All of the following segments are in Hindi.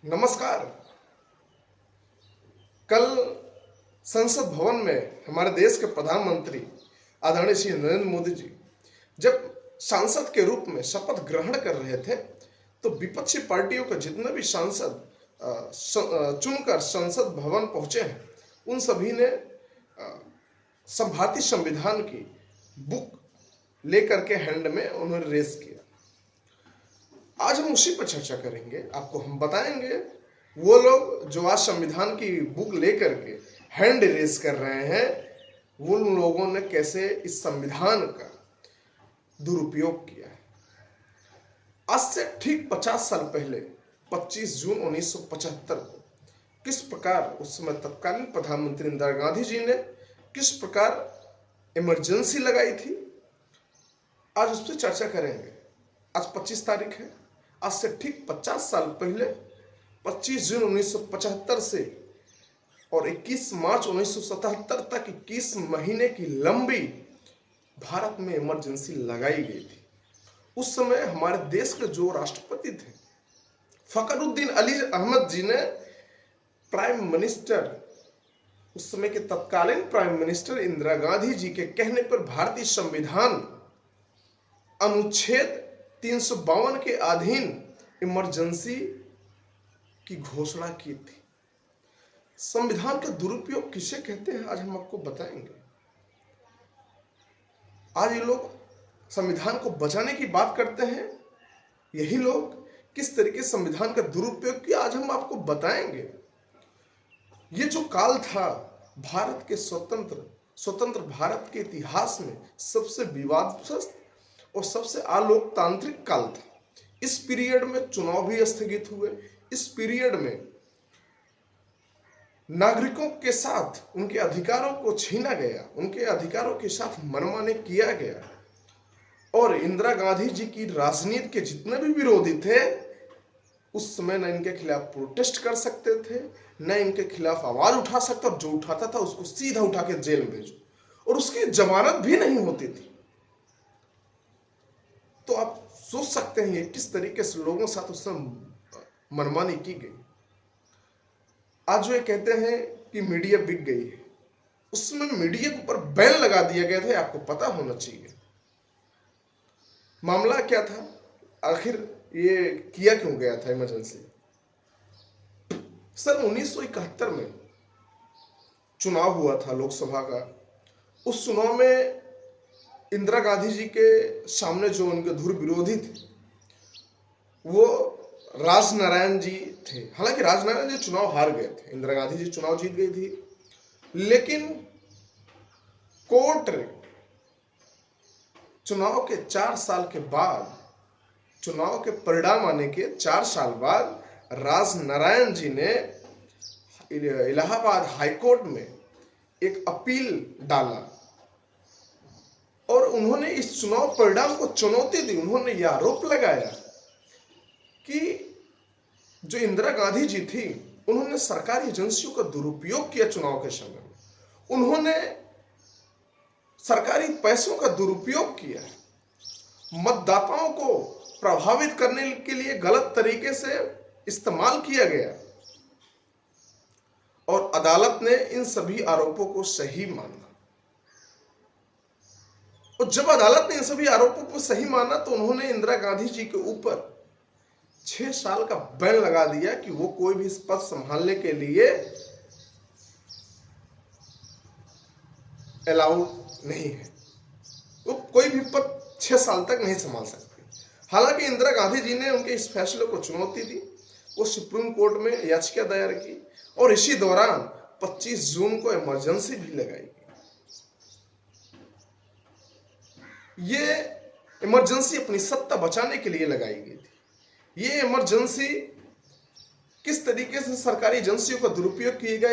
नमस्कार। कल संसद भवन में हमारे देश के प्रधानमंत्री आदरणीय श्री नरेंद्र मोदी जी जब सांसद के रूप में शपथ ग्रहण कर रहे थे तो विपक्षी पार्टियों के जितने भी सांसद चुनकर संसद भवन पहुंचे हैं उन सभी ने भारतीय संविधान की बुक लेकर के हैंड में उन्होंने रेस किया। आज हम उसी पर चर्चा करेंगे। आपको हम बताएंगे वो लोग जो आज संविधान की बुक लेकर के हैंड रेस कर रहे हैं वो लोगों ने कैसे इस संविधान का दुरुपयोग किया है। आज से ठीक 50 साल पहले 25 जून 1975 को किस प्रकार उस समय तत्कालीन प्रधानमंत्री इंदिरा गांधी जी ने किस प्रकार इमरजेंसी लगाई थी, आज उस पर चर्चा करेंगे। आज 25 तारीख है। आज से ठीक 50 साल पहले 25 जून 1975 से और 21 मार्च 1977 तक 21 महीने की लंबी भारत में इमरजेंसी लगाई गई थी। उस समय हमारे देश के जो राष्ट्रपति थे फखरुद्दीन अली अहमद जी ने प्राइम मिनिस्टर उस समय के तत्कालीन प्राइम मिनिस्टर इंदिरा गांधी जी के कहने पर भारतीय संविधान अनुच्छेद 352 के अधीन इमरजेंसी की घोषणा की थी। संविधान का दुरुपयोग किसे कहते हैं आज हम आपको बताएंगे। आज ये लोग संविधान को बचाने की बात करते हैं, यही लोग किस तरीके से संविधान का दुरुपयोग किया आज हम आपको बताएंगे। ये जो काल था भारत के स्वतंत्र भारत के इतिहास में सबसे विवादग्रस्त और सबसे अलोकतांत्रिक काल था। इस पीरियड में चुनाव भी स्थगित हुए। इस पीरियड में नागरिकों के साथ उनके अधिकारों को छीना गया, उनके अधिकारों के साथ मनमानी किया गया और इंदिरा गांधी जी की राजनीति के जितने भी विरोधी थे उस समय न इनके खिलाफ प्रोटेस्ट कर सकते थे, न इनके खिलाफ आवाज उठा सकता, और जो उठाता था उसको सीधा उठा के जेल में भेजो और उसकी जमानत भी नहीं होती थी। तो आप सोच सकते हैं किस तरीके से लोगों के साथ उस समय मनमानी की गई। आज वो कहते हैं कि मीडिया बिक गई है, उस समय मीडिया के ऊपर बैन लगा दिया गया था, आपको पता होना चाहिए। मामला क्या था, आखिर ये किया क्यों गया था इमरजेंसी। सन 1971 में चुनाव हुआ था लोकसभा का। उस चुनाव में इंदिरा गांधी जी के सामने जो उनके धुर विरोधी थे वो राजनारायण जी थे। हालांकि राजनारायण जी चुनाव हार गए थे, इंदिरा गांधी जी चुनाव जीत गई थी, लेकिन कोर्ट चुनाव के 4 साल के बाद, चुनाव के परिणाम आने के 4 साल बाद राजनारायण जी ने इलाहाबाद हाईकोर्ट में एक अपील डाला और उन्होंने इस चुनाव परिणाम को चुनौती दी। उन्होंने यह आरोप लगाया कि जो इंदिरा गांधी जी थी उन्होंने सरकारी एजेंसियों का दुरुपयोग किया चुनाव के समय में, उन्होंने सरकारी पैसों का दुरुपयोग किया, मतदाताओं को प्रभावित करने के लिए गलत तरीके से इस्तेमाल किया गया और अदालत ने इन सभी आरोपों को सही माना। और जब अदालत ने इन सभी आरोपों को सही माना तो उन्होंने इंदिरा गांधी जी के ऊपर 6 साल का बैन लगा दिया कि वो कोई भी पद संभालने के लिए अलाउड नहीं है, वो कोई भी पद 6 साल तक नहीं संभाल सकते। हालांकि इंदिरा गांधी जी ने उनके इस फैसले को चुनौती दी, वो सुप्रीम कोर्ट में याचिका दायर की और इसी दौरान 25 जून को इमरजेंसी भी लगाई गई। ये इमरजेंसी अपनी सत्ता बचाने के लिए लगाई गई थी। ये इमरजेंसी किस तरीके से सरकारी एजेंसियों का दुरुपयोग किया गया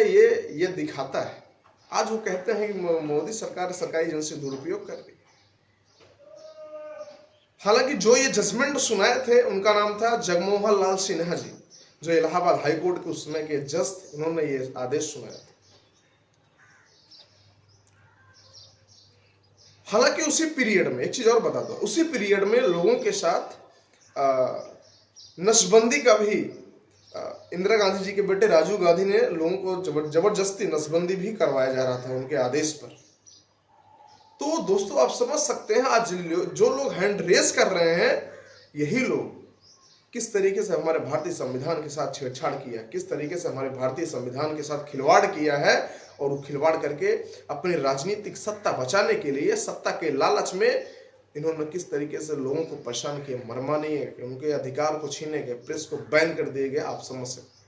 ये दिखाता है। आज वो कहते हैं कि मोदी सरकार सरकारी एजेंसी दुरुपयोग कर रही है। हालांकि जो ये जजमेंट सुनाए थे उनका नाम था जगमोहन लाल सिन्हा जी, जो इलाहाबाद हाईकोर्ट के उस समय के जज थे, उन्होंने ये आदेश सुनाया था। हालांकि उसी पीरियड में एक चीज और बता दो, उसी पीरियड में लोगों के साथ नसबंदी का भी इंदिरा गांधी जी के बेटे राजीव गांधी ने लोगों को जबरदस्ती नसबंदी भी करवाया जा रहा था उनके आदेश पर। तो दोस्तों आप समझ सकते हैं आज जो लोग हैंड रेस कर रहे हैं, यही लोग किस तरीके से हमारे भारतीय संविधान के साथ छेड़छाड़ किया, किस तरीके से हमारे भारतीय संविधान के साथ खिलवाड़ किया है, और वो खिलवाड़ करके अपनी राजनीतिक सत्ता बचाने के लिए, सत्ता के लालच में इन्होंने किस तरीके से लोगों को परेशान किया, मरमाने, उनके अधिकार को छीने गए, प्रेस को बैन कर दिए गए, आप समझ सकते हैं।